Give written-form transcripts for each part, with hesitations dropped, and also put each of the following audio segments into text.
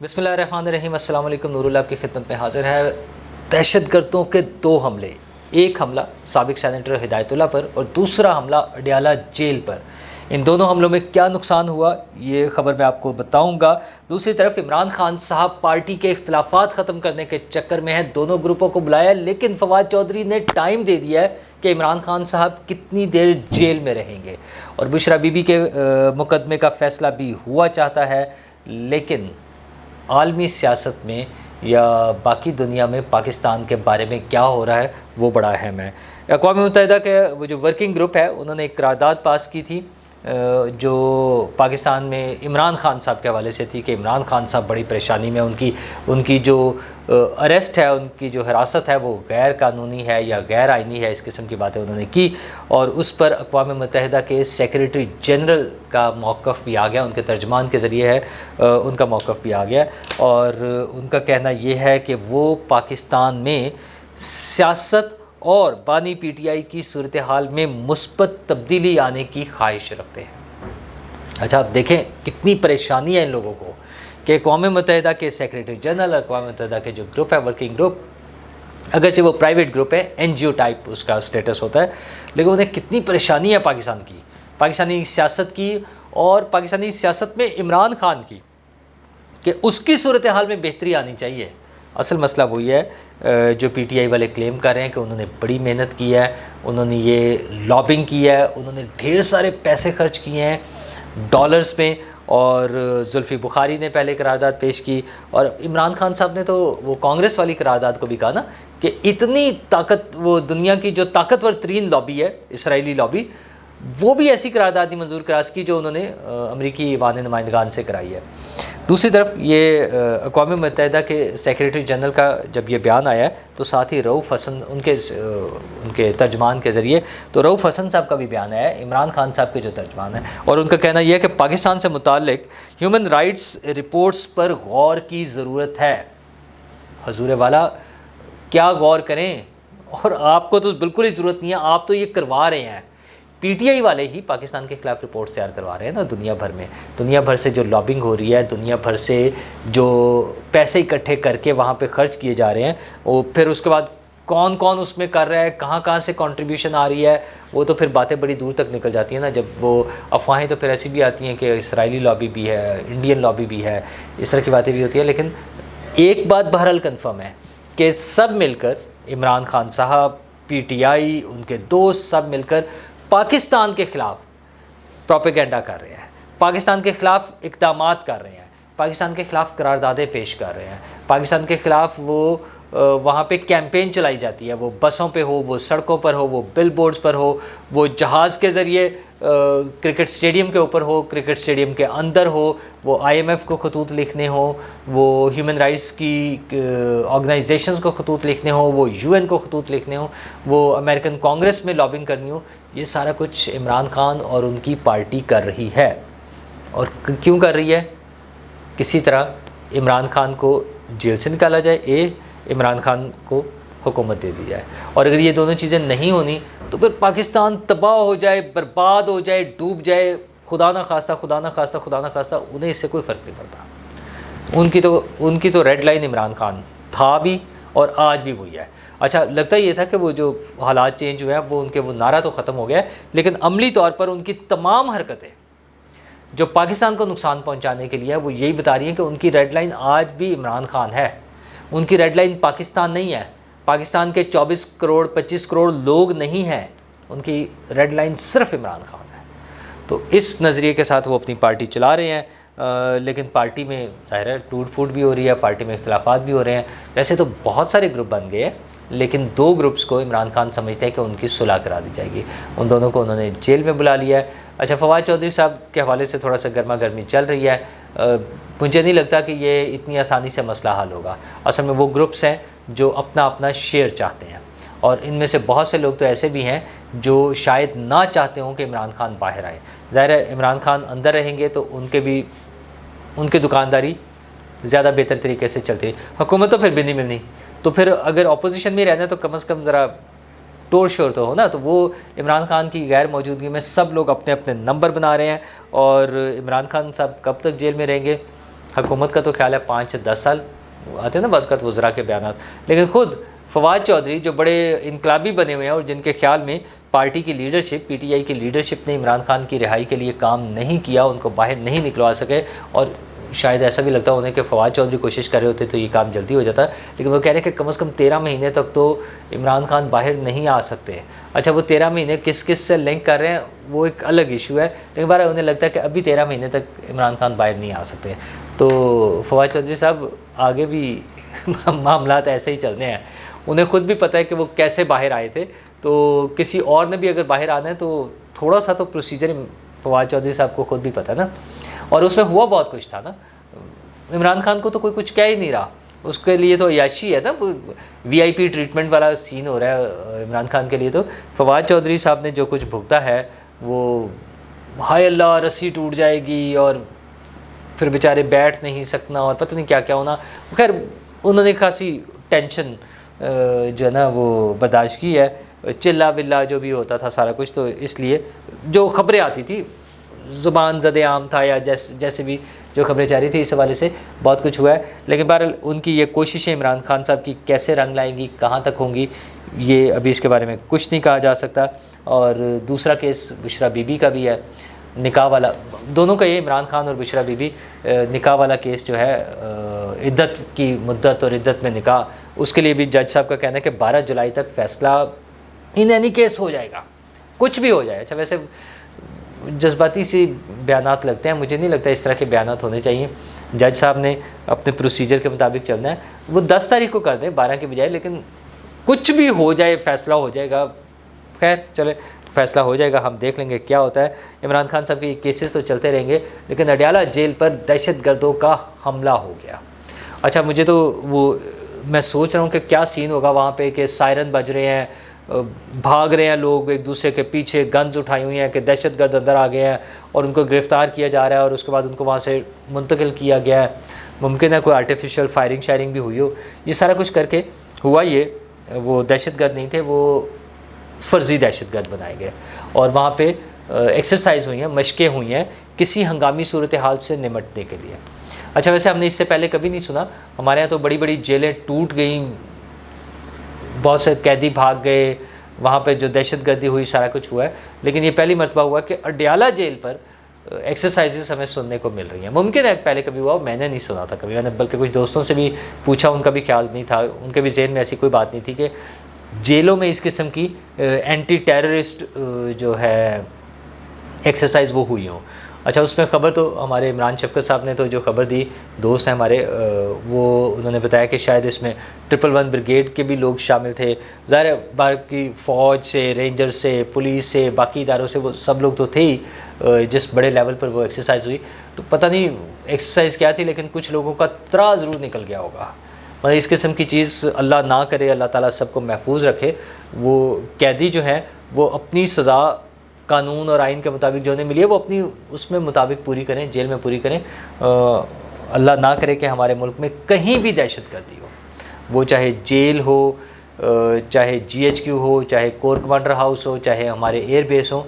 بسم اللہ الرحمن الرحیم۔ السلام علیکم۔ نور اللہ آپ کی خدمت میں حاضر ہے۔ دہشت گردوں کے دو حملے، ایک حملہ سابق سینیٹر ہدایت اللہ پر اور دوسرا حملہ اڈیالہ جیل پر۔ ان دونوں حملوں میں کیا نقصان ہوا یہ خبر میں آپ کو بتاؤں گا۔ دوسری طرف عمران خان صاحب پارٹی کے اختلافات ختم کرنے کے چکر میں ہیں، دونوں گروپوں کو بلایا لیکن فواد چودھری نے ٹائم دے دیا ہے کہ عمران خان صاحب کتنی دیر جیل میں رہیں گے، اور بشرا بی بی کے مقدمے کا فیصلہ بھی ہوا چاہتا ہے، لیکن عالمی سیاست میں یا باقی دنیا میں پاکستان کے بارے میں کیا ہو رہا ہے وہ بڑا اہم ہے۔ اقوام متحدہ کے وہ جو ورکنگ گروپ ہے انہوں نے ایک قرارداد پاس کی تھی جو پاکستان میں عمران خان صاحب کے حوالے سے تھی کہ عمران خان صاحب بڑی پریشانی میں، ان کی جو اریسٹ ہے، ان کی جو حراست ہے وہ غیر قانونی ہے یا غیر آئینی ہے، اس قسم کی باتیں انہوں نے کی، اور اس پر اقوام متحدہ کے سیکریٹری جنرل کا موقف بھی آ گیا، ان کے ترجمان کے ذریعے ہے ان کا موقف بھی آ گیا، اور ان کا کہنا یہ ہے کہ وہ پاکستان میں سیاست اور بانی پی ٹی آئی کی صورتحال میں مثبت تبدیلی آنے کی خواہش رکھتے ہیں۔ اچھا آپ دیکھیں کتنی پریشانی ہے ان لوگوں کو کہ اقوام متحدہ کے سیکریٹری جنرل، اقوام متحدہ کے جو گروپ ہے ورکنگ گروپ، اگرچہ وہ پرائیویٹ گروپ ہے، این جی او ٹائپ اس کا سٹیٹس ہوتا ہے، لیکن انہیں کتنی پریشانی ہے پاکستان کی، پاکستانی سیاست کی، اور پاکستانی سیاست میں عمران خان کی، کہ اس کی صورتحال میں بہتری آنی چاہیے۔ اصل مسئلہ وہی ہے جو پی ٹی آئی والے کلیم کر رہے ہیں کہ انہوں نے بڑی محنت کی ہے، انہوں نے یہ لابنگ کی ہے، انہوں نے ڈھیر سارے پیسے خرچ کیے ہیں ڈالرز میں، اور زلفی بخاری نے پہلے قرارداد پیش کی، اور عمران خان صاحب نے تو وہ کانگریس والی قرارداد کو بھی کہا نا کہ اتنی طاقت، وہ دنیا کی جو طاقتور ترین لابی ہے اسرائیلی لابی، وہ بھی ایسی قرارداد نہیں منظور کرا سکی جو انہوں نے امریکی ایوان نمائندگان سے کرائی ہے۔ دوسری طرف یہ اقوام متحدہ کے سیکریٹری جنرل کا جب یہ بیان آیا ہے تو ساتھ ہی رؤف حسن ان کے ترجمان کے ذریعے، تو رؤف حسن صاحب کا بھی بیان آیا ہے، عمران خان صاحب کے جو ترجمان ہیں، اور ان کا کہنا یہ ہے کہ پاکستان سے متعلق ہیومن رائٹس رپورٹس پر غور کی ضرورت ہے۔ حضور والا کیا غور کریں، اور آپ کو تو بالکل ہی ضرورت نہیں ہے، آپ تو یہ کروا رہے ہیں، پی ٹی آئی والے ہی پاکستان کے خلاف رپورٹس تیار کروا رہے ہیں نا دنیا بھر میں، دنیا بھر سے جو لابنگ ہو رہی ہے، دنیا بھر سے جو پیسے اکٹھے کر کے وہاں پہ خرچ کیے جا رہے ہیں، وہ پھر اس کے بعد کون کون اس میں کر رہا ہے، کہاں کہاں سے کنٹریبیوشن آ رہی ہے، وہ تو پھر باتیں بڑی دور تک نکل جاتی ہیں نا، جب وہ افواہیں تو پھر ایسی بھی آتی ہیں کہ اسرائیلی لابی بھی ہے، انڈین لابی بھی ہے، اس طرح کی باتیں بھی ہوتی ہیں، لیکن ایک بات بہرحال کنفرم ہے کہ سب مل کر عمران خان صاحب، پی ٹی آئی، ان کے دوست سب مل کر پاکستان کے خلاف پروپیگنڈا کر رہے ہیں، پاکستان کے خلاف اقدامات کر رہے ہیں، پاکستان کے خلاف قراردادیں پیش کر رہے ہیں، پاکستان کے خلاف وہ وہاں پہ کیمپین چلائی جاتی ہے، وہ بسوں پہ ہو، وہ سڑکوں پر ہو، وہ بل بورڈز پر ہو، وہ جہاز کے ذریعے کرکٹ سٹیڈیم کے اوپر ہو، کرکٹ سٹیڈیم کے اندر ہو، وہ آئی ایم ایف کو خطوط لکھنے ہوں، وہ ہیومن رائٹس کی آرگنائزیشنز کو خطوط لکھنے ہوں، وہ یو این کو خطوط لکھنے ہوں، وہ امریکن کانگریس میں لابنگ کرنی ہو، یہ سارا کچھ عمران خان اور ان کی پارٹی کر رہی ہے۔ اور کیوں کر رہی ہے؟ کسی طرح عمران خان کو جیل سے نکالا جائے، عمران خان کو حکومت دے دی جائے، اور اگر یہ دونوں چیزیں نہیں ہونی تو پھر پاکستان تباہ ہو جائے، برباد ہو جائے، ڈوب جائے، خدا نہ خواستہ، خدا نہ خواستہ، خدا نہ خواستہ، انہیں اس سے کوئی فرق نہیں پڑتا۔ ان کی تو ریڈ لائن عمران خان تھا بھی اور آج بھی وہی ہے۔ اچھا لگتا یہ تھا کہ وہ جو حالات چینج ہوئے ہیں وہ نعرہ تو ختم ہو گیا ہے، لیکن عملی طور پر ان کی تمام حرکتیں جو پاکستان کو نقصان پہنچانے کے لیے وہ یہی بتا رہی ہیں کہ ان کی ریڈ لائن آج بھی عمران خان ہے، ان کی ریڈ لائن پاکستان نہیں ہے، پاکستان کے 24 کروڑ 25 کروڑ لوگ نہیں ہیں، ان کی ریڈ لائن صرف عمران خان ہے۔ تو اس نظریے کے ساتھ وہ اپنی پارٹی چلا رہے ہیں، لیکن پارٹی میں ظاہر ہے ٹوٹ پھوٹ بھی ہو رہی ہے، پارٹی میں اختلافات بھی ہو رہے ہیں، ویسے تو بہت سارے گروپ بن گئے ہیں، لیکن دو گروپس کو عمران خان سمجھتے ہیں کہ ان کی صلح کرا دی جائے گی، ان دونوں کو انہوں نے جیل میں بلا لیا ہے۔ اچھا فواد چودھری صاحب کے حوالے سے تھوڑا سا گرما گرمی چل رہی ہے، مجھے نہیں لگتا کہ یہ اتنی آسانی سے مسئلہ حل ہوگا۔ اصل میں وہ گروپس ہیں جو اپنا شیئر چاہتے ہیں، اور ان میں سے بہت سے لوگ تو ایسے بھی ہیں جو شاید نہ چاہتے ہوں کہ عمران خان باہر آئے۔ ظاہر ہے عمران خان اندر رہیں گے تو ان کی دکانداری زیادہ بہتر طریقے سے چلتی ہے، حکومت تو پھر بھی نہیں ملنی، تو پھر اگر اپوزیشن میں رہنا ہے تو کم از کم ذرا ٹور شور تو ہو نا، تو وہ عمران خان کی غیر موجودگی میں سب لوگ اپنے اپنے نمبر بنا رہے ہیں، اور عمران خان صاحب کب تک جیل میں رہیں گے حکومت کا تو خیال ہے 5 سے 10 سال آتے ہیں نا بعض اوقات وزراء کے بیانات، لیکن خود فواد چودھری جو بڑے انقلابی بنے ہوئے ہیں اور جن کے خیال میں پارٹی کی لیڈرشپ، پی ٹی آئی کی لیڈرشپ نے عمران خان کی رہائی کے لیے کام نہیں کیا، ان کو باہر نہیں نکلوا سکے، اور شاید ایسا بھی لگتا انہیں کہ فواد چودھری کوشش کر رہے ہوتے تو یہ کام جلدی ہو جاتا، لیکن وہ کہہ رہے ہیں کہ کم از کم 13 مہینے تک تو عمران خان باہر نہیں آ سکتے۔ اچھا وہ 13 مہینے کس کس سے لنک کر رہے ہیں وہ ایک الگ ایشو ہے، لیکن بارہ انہیں لگتا ہے کہ ابھی 13 مہینے تک عمران خان باہر نہیں آ سکتے۔ تو فواد چودھری صاحب آگے بھی معاملات ایسے ہی چلتے ہیں، انہیں خود بھی پتہ ہے کہ وہ کیسے باہر آئے تھے، تو کسی اور نے بھی اگر باہر آنا ہے تو تھوڑا سا تو پروسیجر فواد چودھری صاحب کو خود بھی پتہ ہے نا، اور اس میں ہوا بہت کچھ تھا نا، عمران خان کو تو کوئی کچھ کہہ ہی نہیں رہا، اس کے لیے تو عیاشی ہے نا، وی آئی پی ٹریٹمنٹ والا سین ہو رہا ہے عمران خان کے لیے۔ تو فواد چودھری صاحب نے جو کچھ بھگتا ہے وہ ہائے اللہ رسی ٹوٹ جائے گی، اور پھر بیچارے بیٹھ نہیں سکنا، اور پتہ نہیں کیا کیا ہونا، خیر انہوں نے خاصی ٹینشن جو ہے نا وہ برداشت کی ہے، چلا بلا جو بھی ہوتا تھا سارا کچھ، تو اس لیے جو خبریں آتی تھی زبان زد عام تھا یا جیسے بھی جو خبریں جاری تھی، اس حوالے سے بہت کچھ ہوا ہے، لیکن بہرحال ان کی یہ کوششیں عمران خان صاحب کی کیسے رنگ لائیں گی، کہاں تک ہوں گی، یہ ابھی اس کے بارے میں کچھ نہیں کہا جا سکتا۔ اور دوسرا کیس بشرا بی بی کا بھی ہے، نکاح والا، دونوں کا یہ عمران خان اور بشرا بی بی نکاح والا کیس جو ہے، عدت کی مدت اور عدت میں نکاح، اس کے لیے بھی جج صاحب کا کہنا ہے کہ 12 جولائی تک فیصلہ ان اینی کیس ہو جائے گا، کچھ بھی ہو جائے۔ اچھا ویسے جذباتی سی بیانات لگتے ہیں، مجھے نہیں لگتا اس طرح کے بیانات ہونے چاہیے، جج صاحب نے اپنے پروسیجر کے مطابق چلنا ہے، وہ 10 تاریخ کو کر دیں 12 کے بجائے، لیکن کچھ بھی ہو جائے فیصلہ ہو جائے گا، خیر چلے فیصلہ ہو جائے گا، ہم دیکھ لیں گے کیا ہوتا ہے۔ عمران خان صاحب کے یہ کیسز تو چلتے رہیں گے، لیکن اڈیالہ جیل پر دہشت گردوں کا حملہ ہو گیا۔ اچھا مجھے تو وہ میں سوچ رہا ہوں کہ کیا سین ہوگا وہاں پہ، کہ سائرن بج رہے ہیں، بھاگ رہے ہیں لوگ ایک دوسرے کے پیچھے، گنز اٹھائی ہوئی ہیں کہ دہشت گرد اندر آ گئے ہیں، اور ان کو گرفتار کیا جا رہا ہے، اور اس کے بعد ان کو وہاں سے منتقل کیا گیا ہے، ممکن ہے کوئی آرٹیفیشل فائرنگ شائرنگ بھی ہوئی ہو، یہ سارا کچھ کر کے ہوا، یہ وہ دہشت گرد نہیں تھے، وہ فرضی دہشت گرد بنائے گئے، اور وہاں پہ ایکسرسائز ہوئی ہیں، مشقیں ہوئی ہیں کسی ہنگامی صورتحال سے نمٹنے کے لیے۔ اچھا ویسے ہم نے اس سے پہلے کبھی نہیں سنا، ہمارے یہاں تو بڑی بڑی جیلیں ٹوٹ گئیں، بہت سے قیدی بھاگ گئے، وہاں پہ جو دہشت گردی ہوئی سارا کچھ ہوا ہے، لیکن یہ پہلی مرتبہ ہوا کہ اڈیالہ جیل پر ایکسرسائزز ہمیں سننے کو مل رہی ہیں۔ ممکن ہے پہلے کبھی ہوا، میں نے نہیں سنا تھا کبھی، میں نے بلکہ کچھ دوستوں سے بھی پوچھا، ان کا بھی خیال نہیں تھا، ان کے بھی ذہن میں ایسی کوئی بات نہیں تھی کہ جیلوں میں اس قسم کی اینٹی ٹیررسٹ جو ہے ایکسرسائز وہ ہوئی ہوں۔ اچھا اس میں خبر تو ہمارے عمران شفقت صاحب نے تو جو خبر دی، دوست ہیں ہمارے، وہ انہوں نے بتایا کہ شاید اس میں 111 بریگیڈ کے بھی لوگ شامل تھے، ظاہر باقی فوج سے، رینجر سے، پولیس سے، باقی اداروں سے، وہ سب لوگ تو تھے ہی جس بڑے لیول پر وہ ایکسرسائز ہوئی، تو پتہ نہیں ایکسرسائز کیا تھی، لیکن کچھ لوگوں کا ترا ضرور نکل گیا ہوگا۔ مطلب اس قسم کی چیز اللہ نہ کرے، اللہ تعالیٰ سب کو محفوظ رکھے، وہ قیدی جو ہیں وہ اپنی سزا قانون اور آئین کے مطابق جو انہیں ملی ہے وہ اپنی اس میں مطابق پوری کریں، جیل میں پوری کریں۔ اللہ نہ کرے کہ ہمارے ملک میں کہیں بھی دہشت گردی ہو، وہ چاہے جیل ہو، چاہے جی ایچ کیو ہو، چاہے کور کمانڈر ہاؤس ہو، چاہے ہمارے ایئر بیس ہوں،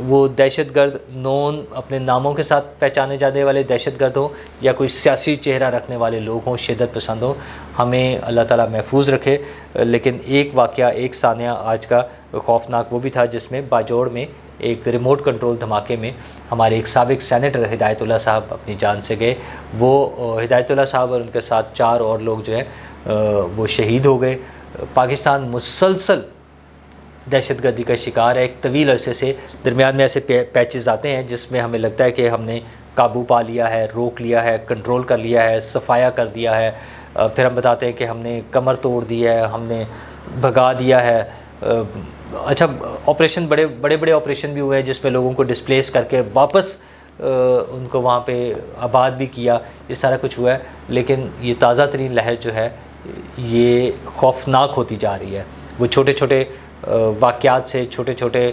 وہ دہشت گرد نون اپنے ناموں کے ساتھ پہچانے جانے والے دہشت گرد ہوں یا کوئی سیاسی چہرہ رکھنے والے لوگ ہوں، شدت پسند ہوں، ہمیں اللہ تعالیٰ محفوظ رکھے۔ لیکن ایک واقعہ، ایک ثانیہ آج کا خوفناک وہ بھی تھا جس میں باجوڑ میں ایک ریموٹ کنٹرول دھماکے میں ہمارے ایک سابق سینیٹر ہدایت اللہ صاحب اپنی جان سے گئے۔ وہ ہدایت اللہ صاحب اور ان کے ساتھ 4 اور لوگ جو ہیں وہ شہید ہو گئے۔ پاکستان مسلسل دہشت گردی کا شکار ہے، ایک طویل عرصے سے، درمیان میں ایسے پیچز آتے ہیں جس میں ہمیں لگتا ہے کہ ہم نے قابو پا لیا ہے، روک لیا ہے، کنٹرول کر لیا ہے، صفایا کر دیا ہے، پھر ہم بتاتے ہیں کہ ہم نے کمر توڑ دی ہے، ہم نے بھگا دیا ہے۔ اچھا آپریشن، بڑے بڑے آپریشن بھی ہوئے ہیں جس میں لوگوں کو ڈسپلیس کر کے واپس ان کو وہاں پہ آباد بھی کیا، یہ سارا کچھ ہوا ہے، لیکن یہ تازہ ترین لہر جو ہے یہ خوفناک ہوتی جا رہی ہے۔ وہ چھوٹے چھوٹے واقعات سے، چھوٹے چھوٹے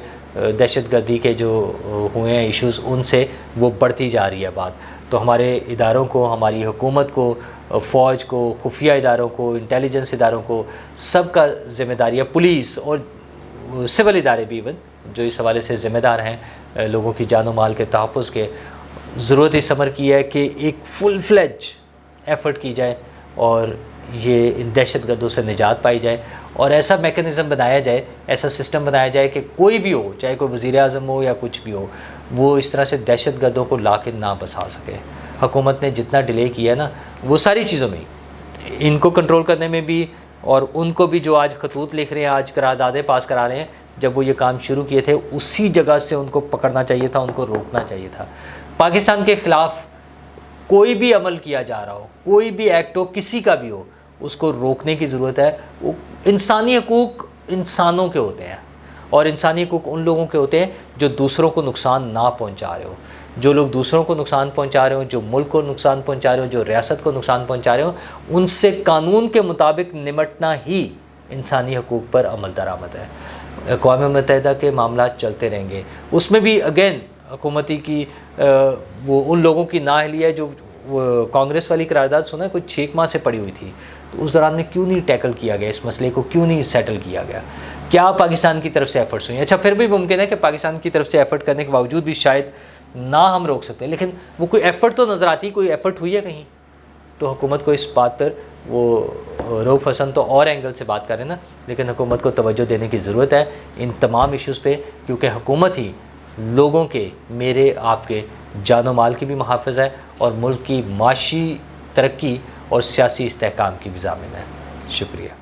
دہشت گردی کے جو ہوئے ہیں ایشوز، ان سے وہ بڑھتی جا رہی ہے بات۔ تو ہمارے اداروں کو، ہماری حکومت کو، فوج کو، خفیہ اداروں کو، انٹیلیجنس اداروں کو، سب کا ذمہ داری ہے، پولیس اور سول ادارے بھی ایون جو اس حوالے سے ذمہ دار ہیں لوگوں کی جان و مال کے تحفظ کے، ضرورت اس امر کی ہے کہ ایک فل فلیج ایفرٹ کی جائے اور یہ ان دہشت گردوں سے نجات پائی جائے، اور ایسا میکنزم بنایا جائے، ایسا سسٹم بنایا جائے کہ کوئی بھی ہو، چاہے کوئی وزیر اعظم ہو یا کچھ بھی ہو، وہ اس طرح سے دہشت گردوں کو لا کے نہ بسا سکے۔ حکومت نے جتنا ڈیلے کیا ہے نا، وہ ساری چیزوں میں ان کو کنٹرول کرنے میں بھی، اور ان کو بھی جو آج خطوط لکھ رہے ہیں، آج قراردادیں پاس کرا رہے ہیں، جب وہ یہ کام شروع کیے تھے اسی جگہ سے ان کو پکڑنا چاہیے تھا، ان کو روکنا چاہیے تھا۔ پاکستان کے خلاف کوئی بھی عمل کیا جا رہا ہو، کوئی بھی ایکٹ ہو، کسی کا بھی ہو، اس کو روکنے کی ضرورت ہے۔ وہ انسانی حقوق انسانوں کے ہوتے ہیں، اور انسانی حقوق ان لوگوں کے ہوتے ہیں جو دوسروں کو نقصان نہ پہنچا رہے ہو۔ جو لوگ دوسروں کو نقصان پہنچا رہے ہوں، جو ملک کو نقصان پہنچا رہے ہوں، جو ریاست کو نقصان پہنچا رہے ہوں، ان سے قانون کے مطابق نمٹنا ہی انسانی حقوق پر عمل درآمد ہے۔ اقوام متحدہ کے معاملات چلتے رہیں گے، اس میں بھی اگین حکومتی کی وہ ان لوگوں کی نااہلی ہے جو کانگریس والی قرارداد سنا ہے، کوئی 6 ماہ سے پڑی ہوئی تھی، تو اس دوران میں کیوں نہیں ٹیکل کیا گیا اس مسئلے کو، کیوں نہیں سیٹل کیا گیا؟ کیا پاکستان کی طرف سے ایفرٹس ہوئی ہیں؟ اچھا، پھر بھی ممکن ہے کہ پاکستان کی طرف سے ایفرٹ کرنے کے باوجود بھی شاید نہ ہم روک سکتے ہیں، لیکن وہ کوئی ایفرٹ تو نظر آتی، کوئی ایفرٹ ہوئی ہے کہیں؟ تو حکومت کو اس بات پر، وہ رؤوف حسن تو اور اینگل سے بات کر رہے ہیں نا، لیکن حکومت کو توجہ دینے کی ضرورت ہے ان تمام ایشوز پہ، کیونکہ حکومت ہی لوگوں کے، میرے آپ کے جان و مال کی بھی محافظ ہے، اور ملک کی معاشی ترقی اور سیاسی استحکام کی بھی ضامن ہے۔ شکریہ۔